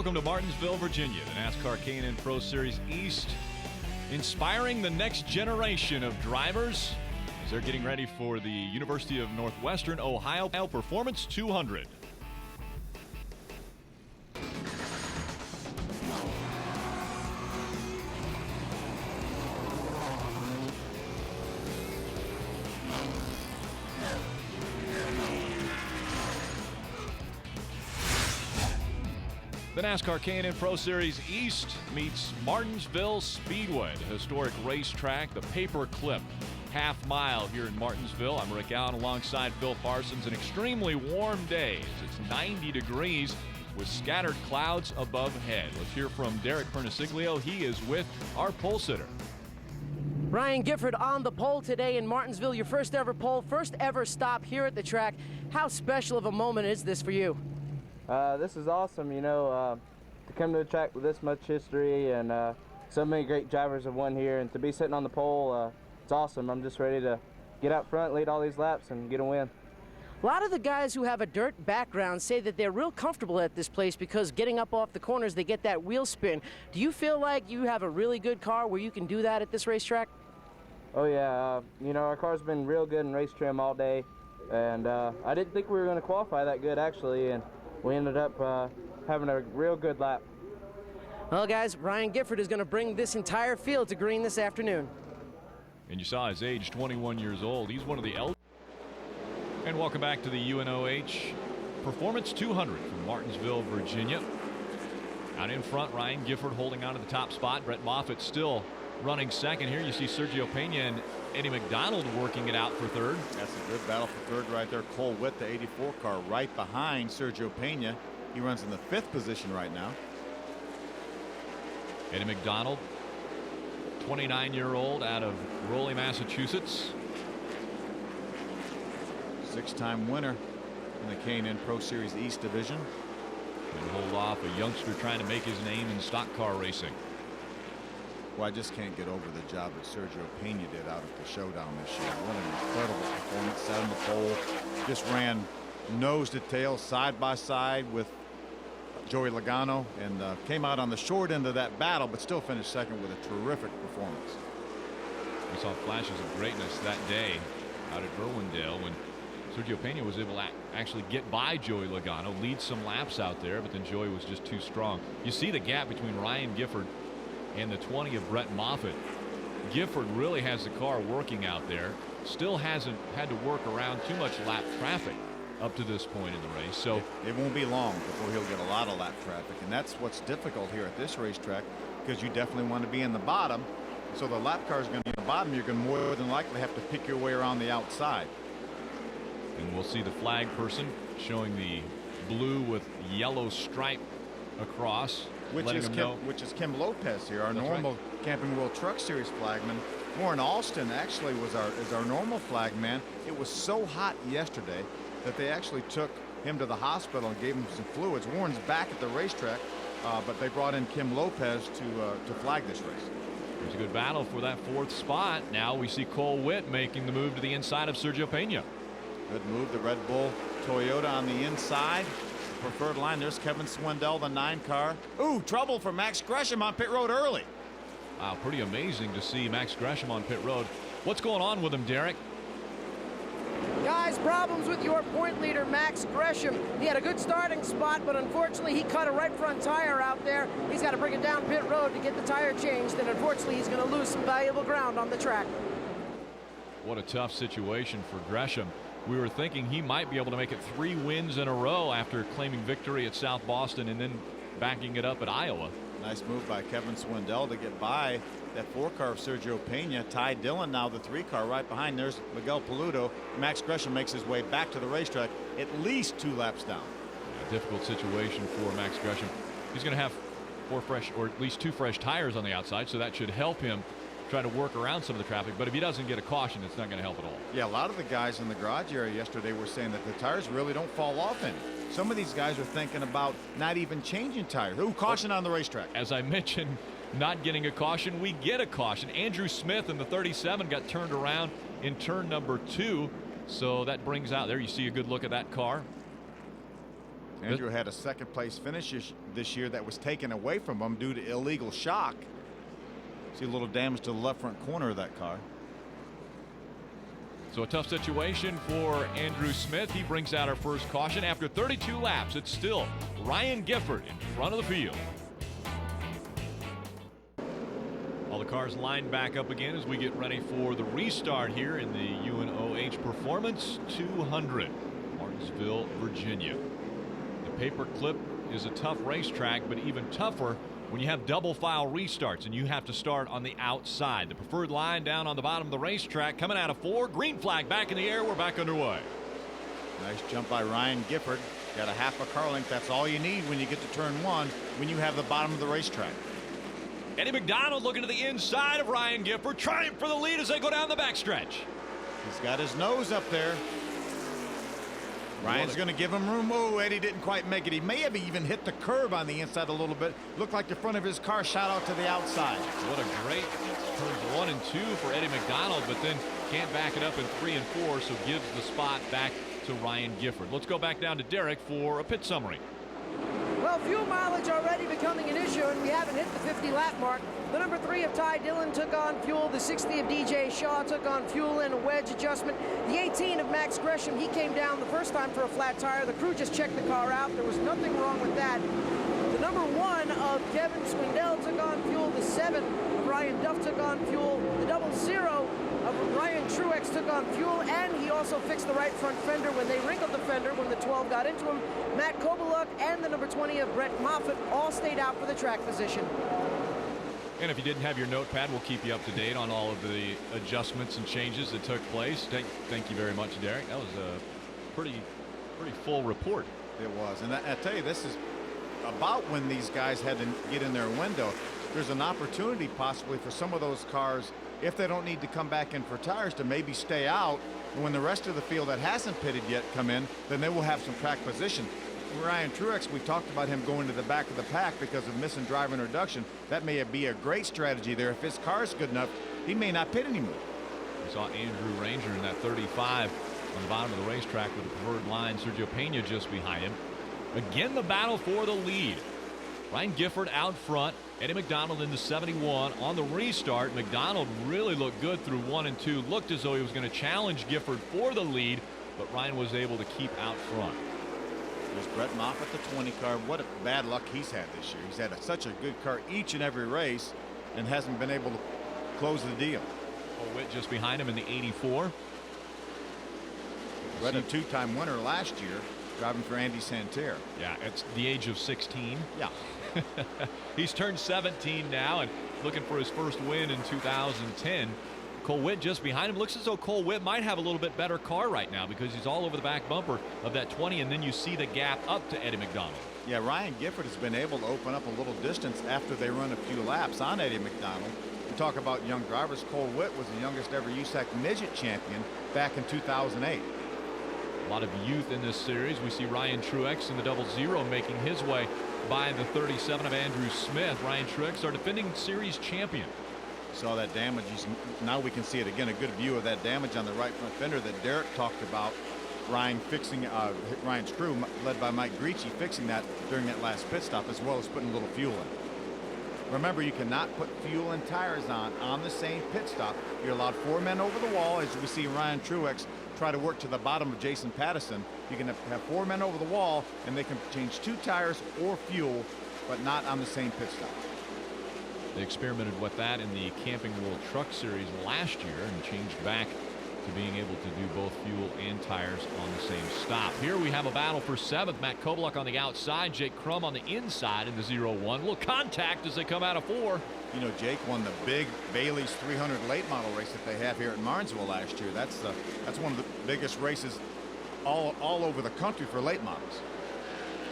Welcome to Martinsville, Virginia, the NASCAR K&N Pro Series East, inspiring the next generation of drivers as they're getting ready for the University of Northwestern Ohio Performance 200. The NASCAR K&N Pro Series East meets Martinsville Speedway, the historic racetrack, the paperclip half-mile here in Martinsville. I'm Rick Allen alongside Phil Parsons. An extremely warm day as it's 90 degrees with scattered clouds above head. Let's hear from Derek Perniciglio. He is with our pole sitter. Ryan Gifford on the pole today in Martinsville. Your first ever pole, first ever stop here at the track. How special of a moment is this for you? This is awesome, you know, to come to a track with this much history and so many great drivers have won here, and to be sitting on the pole, it's awesome. I'm just ready to get out front, lead all these laps, and get a win. A lot of the guys who have a dirt background say that they're real comfortable at this place because getting up off the corners, they get that wheel spin. Do you feel like you have a really good car where you can do that at this racetrack? Oh yeah, you know, our car's been real good in race trim all day, and I didn't think we were going to qualify that good actually, and we ended up having a real good lap. Well, guys, Ryan Gifford is going to bring this entire field to green this afternoon. And you saw his age, 21 years old. He's one of the elders. And welcome back to the UNOH Performance 200 from Martinsville, Virginia. Out in front, Ryan Gifford holding on to the top spot. Brett Moffitt still running second. Here you see Sergio Pena and Eddie McDonald working it out for third. That's a good battle for third right there. Cole Witt, the 84 car, right behind Sergio Pena. He runs in the 5th position right now. Eddie McDonald, 29-year-old out of Raleigh, Massachusetts. 6-time winner in the K&N Pro Series East division. And hold off a youngster trying to make his name in stock car racing. Well, I just can't get over the job that Sergio Pena did out at the showdown this year. What an incredible performance. Sat on the pole, just ran nose to tail, side by side with Joey Logano, and came out on the short end of that battle, but still finished second with a terrific performance. We saw flashes of greatness that day out at Irwindale when Sergio Pena was able to actually get by Joey Logano, lead some laps out there, but then Joey was just too strong. You see the gap between Ryan Gifford and the 20 of Brett Moffitt. Gifford really has the car working out there. Still hasn't had to work around too much lap traffic up to this point in the race. So it won't be long before he'll get a lot of lap traffic, and that's what's difficult here at this racetrack, because you definitely want to be in the bottom. So the lap car is going to be in the bottom. You're going to more than likely have to pick your way around the outside. And we'll see the flag person showing the blue with yellow stripe across. Which is Kim Lopez here, our normal Camping World Truck Series flagman. Warren Alston actually is our normal flagman. It was so hot yesterday that they actually took him to the hospital and gave him some fluids. Warren's back at the racetrack, but they brought in Kim Lopez to flag this race. There's a good battle for that 4th spot. Now we see Cole Witt making the move to the inside of Sergio Pena. Good move, the Red Bull Toyota on the inside. Preferred line. There's Kevin Swindell, the 9 car. Ooh, trouble for Max Gresham on pit road early. Wow, pretty amazing to see Max Gresham on pit road. What's going on with him, Derek? Guys, problems with your point leader, Max Gresham. He had a good starting spot, but unfortunately he cut a right front tire out there. He's got to bring it down pit road to get the tire changed, and unfortunately he's going to lose some valuable ground on the track. What a tough situation for Gresham. We were thinking he might be able to make it 3 wins in a row after claiming victory at South Boston and then backing it up at Iowa. Nice move by Kevin Swindell to get by that 4 car of Sergio Pena. Ty Dillon now the 3 car right behind. There's Miguel Paludo. Max Gresham makes his way back to the racetrack at least 2 laps down. A difficult situation for Max Gresham. He's going to have 4 fresh, or at least 2 fresh tires on the outside, so that should help him try to work around some of the traffic. But if he doesn't get a caution, it's not going to help at all. Yeah, a lot of the guys in the garage area yesterday were saying that the tires really don't fall off any. Some of these guys are thinking about not even changing tires. Ooh, caution on the racetrack. As I mentioned, not getting a caution, we get a caution. Andrew Smith in the 37 got turned around in turn number 2. So that brings out, there you see a good look at that car. Andrew had a second-place finish this year that was taken away from him due to illegal shock. See a little damage to the left front corner of that car. So a tough situation for Andrew Smith. He brings out our first caution. After 32 laps, it's still Ryan Gifford in front of the field. All the cars lined back up again as we get ready for the restart here in the UNOH Performance 200, Martinsville, Virginia. The paperclip is a tough racetrack, but even tougher when you have double file restarts and you have to start on the outside. The preferred line down on the bottom of the racetrack coming out of 4. Green flag back in the air. We're back underway. Nice jump by Ryan Gifford. Got a half a car length. That's all you need when you get to turn 1 when you have the bottom of the racetrack. Eddie McDonald looking to the inside of Ryan Gifford, trying for the lead as they go down the backstretch. He's got his nose up there. Ryan's going to give him room. Oh, Eddie didn't quite make it. He may have even hit the curb on the inside a little bit. Looked like the front of his car shot out to the outside. What a great turns 1 and 2 for Eddie McDonald, but then can't back it up in 3 and 4, so gives the spot back to Ryan Gifford. Let's go back down to Derek for a pit summary. Well, fuel mileage already becoming an issue, and we haven't hit the 50-lap mark. The number 3 of Ty Dillon took on fuel. The 60 of DJ Shaw took on fuel and a wedge adjustment. The 18 of Max Gresham, he came down the first time for a flat tire. The crew just checked the car out. There was nothing wrong with that. The number 1 of Kevin Swindell took on fuel. The 7 of Ryan Duff took on fuel. The 00 of Ryan Truex took on fuel, and he also fixed the right front fender when they wrinkled the fender when the 12 got into him. Matt Kobaluk and the number 20 of Brett Moffitt all stayed out for the track position. And if you didn't have your notepad, we'll keep you up to date on all of the adjustments and changes that took place. Thank you very much, Derek. That was a pretty full report. It was. And I tell you, this is about when these guys had to get in their window. There's an opportunity possibly for some of those cars, if they don't need to come back in for tires, to maybe stay out. And when the rest of the field that hasn't pitted yet come in, then they will have some track position. Ryan Truex, we talked about him going to the back of the pack because of missing driver introduction. That may be a great strategy there. If his car's good enough, he may not pit anymore. We saw Andrew Ranger in that 35 on the bottom of the racetrack with the preferred line. Sergio Pena just behind him. Again, the battle for the lead. Ryan Gifford out front. Eddie McDonald in the 71 on the restart. McDonald really looked good through 1 and 2. Looked as though he was going to challenge Gifford for the lead, but Ryan was able to keep out front. There's Brett Moffitt, the 20 car. What a bad luck he's had this year. He's had such a good car each and every race and hasn't been able to close the deal. Cole Witt just behind him in the 84. Brett, a 2-time winner last year, driving for Andy Santerre. Yeah, at the age of 16. Yeah. He's turned 17 now and looking for his first win in 2010. Cole Witt just behind him. Looks as though Cole Witt might have a little bit better car right now because he's all over the back bumper of that 20, and then you see the gap up to Eddie McDonald. Yeah, Ryan Gifford has been able to open up a little distance after they run a few laps on Eddie McDonald. We talk about young drivers. Cole Witt was the youngest ever USAC midget champion back in 2008. A lot of youth in this series. We see Ryan Truex in the 00 making his way by the 37 of Andrew Smith. Ryan Truex, our defending series champion. Saw that damage. Now we can see it again. A good view of that damage on the right front fender that Derek talked about. Ryan fixing Ryan's crew, led by Mike Gricci, fixing that during that last pit stop, as well as putting a little fuel in. Remember, you cannot put fuel and tires on the same pit stop. You're allowed 4 men over the wall, as we see Ryan Truex try to work to the bottom of Jason Pattison. You can have 4 men over the wall, and they can change 2 tires or fuel, but not on the same pit stop. They experimented with that in the Camping World Truck Series last year and changed back to being able to do both fuel and tires on the same stop. Here we have a battle for 7th. Matt Kobaluk on the outside, Jake Crum on the inside in the 01. Little contact as they come out of 4. You know, Jake won the big Bailey's 300 late model race that they have here at Martinsville last year. That's one of the biggest races all over the country for late models.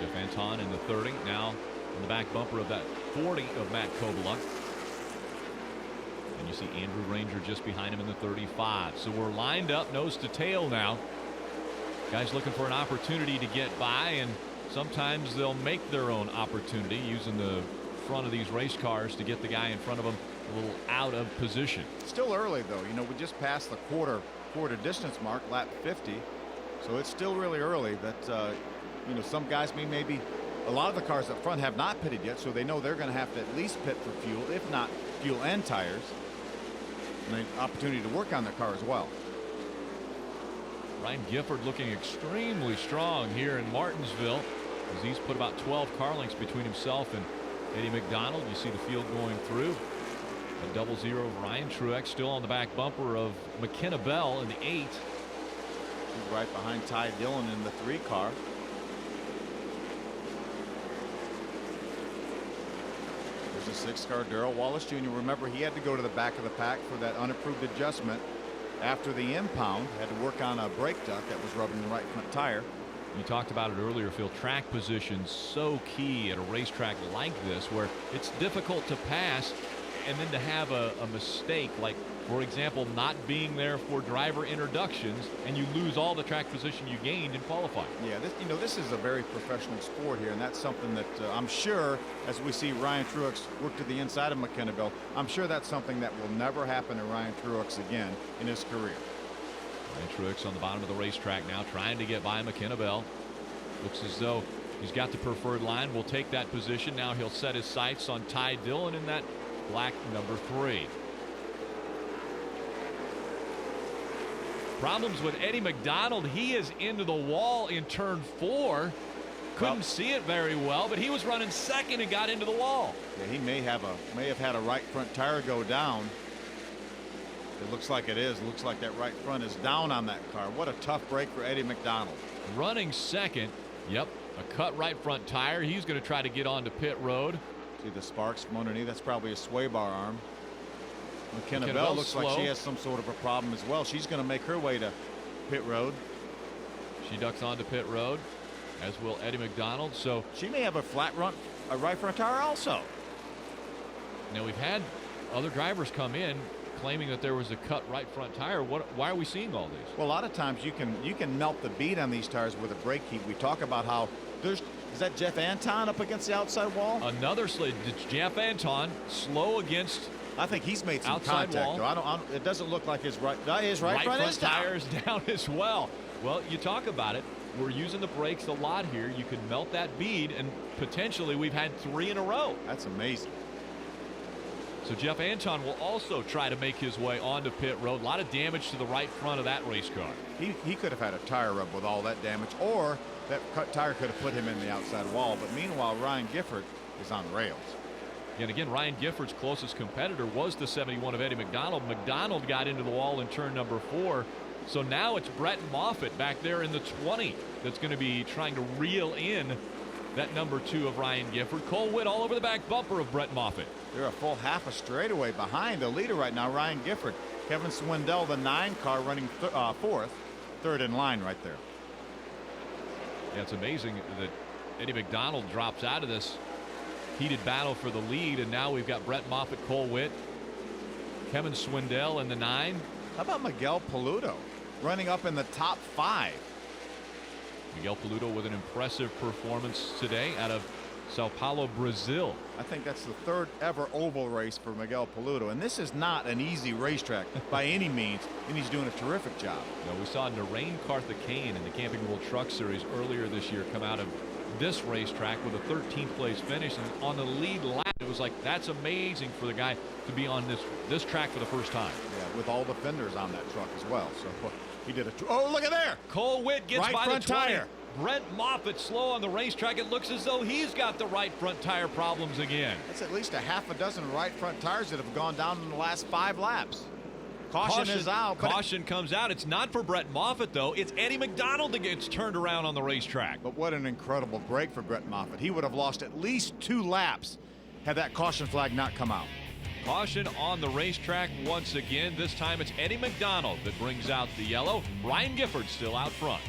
Jeff Anton in the 30, now in the back bumper of that 40 of Matt Kobaluk. And you see Andrew Ranger just behind him in the 35. So we're lined up nose to tail now. Guys looking for an opportunity to get by, and sometimes they'll make their own opportunity using the front of these race cars to get the guy in front of them a little out of position. Still early though. You know, we just passed the quarter distance mark, lap 50. So it's still really early, but You know, some guys maybe a lot of the cars up front have not pitted yet, so they know they're going to have to at least pit for fuel, if not fuel and tires, and an opportunity to work on their car as well. Ryan Gifford looking extremely strong here in Martinsville, as he's put about 12 car lengths between himself and Eddie McDonald. You see the field going through. A 0-0 of Ryan Truex still on the back bumper of McKenna Bell in the 8. He's right behind Ty Dillon in the 3 car. There's a 6 car, Darrell Wallace Jr. Remember, he had to go to the back of the pack for that unapproved adjustment after the impound. Had to work on a brake duct that was rubbing the right front tire. You talked about it earlier, Phil. Track position so key at a racetrack like this, where it's difficult to pass and then to have a mistake, like, for example, not being there for driver introductions, and you lose all the track position you gained in qualifying. Yeah, this is a very professional sport here, and that's something that I'm sure, as we see Ryan Truex work to the inside of McKenna Bell, I'm sure that's something that will never happen to Ryan Truex again in his career. Ryan Truex on the bottom of the racetrack now, trying to get by McKenna Bell. Looks as though he's got the preferred line. Will take that position. Now he'll set his sights on Ty Dillon in that black number 3. Problems with Eddie McDonald. He is into the wall in turn 4. Couldn't see it very well, but he was running second and got into the wall. Yeah, he may have had a right front tire go down. It looks like it is. Looks like that right front is down on that car. What a tough break for Eddie McDonald. Running second. Yep, a cut right front tire. He's going to try to get onto pit road. See the sparks from underneath. That's probably a sway bar arm. McKenna Bell looks like she has some sort of a problem as well. She's going to make her way to pit road. She ducks onto pit road, as will Eddie McDonald. So she may have a right front tire also. Now we've had other drivers come in claiming that there was a cut right front tire. Why are we seeing all these? Well, a lot of times you can melt the bead on these tires with a brake heat. We talk about how is that Jeff Anton up against the outside wall? Another slid. Jeff Anton slow against. I think he's made some outside contact. Wall. It doesn't look like his right front tire is down as well. Well, you talk about it. We're using the brakes a lot here. You can melt that bead, and potentially we've had 3 in a row. That's amazing. So Jeff Anton will also try to make his way onto pit road. A lot of damage to the right front of that race car. He could have had a tire rub with all that damage, or that cut tire could have put him in the outside wall. But meanwhile, Ryan Gifford is on rails. And again, Ryan Gifford's closest competitor was the 71 of Eddie McDonald. McDonald got into the wall in turn number 4. So now it's Brett Moffitt back there in the 20 that's going to be trying to reel in that number 2 of Ryan Gifford. Cole Witt all over the back bumper of Brett Moffitt. They're a full half a straightaway behind the leader right now, Ryan Gifford. Kevin Swindell, the 9 car, running 4th, 3rd in line right there. Yeah, it's amazing that Eddie McDonald drops out of this heated battle for the lead, and now we've got Brett Moffitt, Cole Witt, Kevin Swindell in the 9. How about Miguel Paludo running up in the top 5? Miguel Paludo with an impressive performance today out of Sao Paulo, Brazil. I think that's the 3rd ever oval race for Miguel Paludo, and this is not an easy racetrack by any means, and he's doing a terrific job. Now, we saw Narain Karthikeyan in the Camping World Truck Series earlier this year come out of this racetrack with a 13th place finish, and on the lead lap it was like, that's amazing for the guy to be on this track for the first time. Yeah, with all the fenders on that truck as well. So he did oh, look at there. Cole Witt gets right by front the 20. tire. Brett Moffitt slow on the racetrack. It looks as though he's got the right front tire problems again. That's at least a half a dozen right front tires that have gone down in the last 5 laps. Caution is out. Caution comes out. It's not for Brett Moffitt, though. It's Eddie McDonald that gets turned around on the racetrack. But what an incredible break for Brett Moffitt. He would have lost at least 2 laps had that caution flag not come out. Caution on the racetrack once again. This time it's Eddie McDonald that brings out the yellow. Ryan Gifford still out front.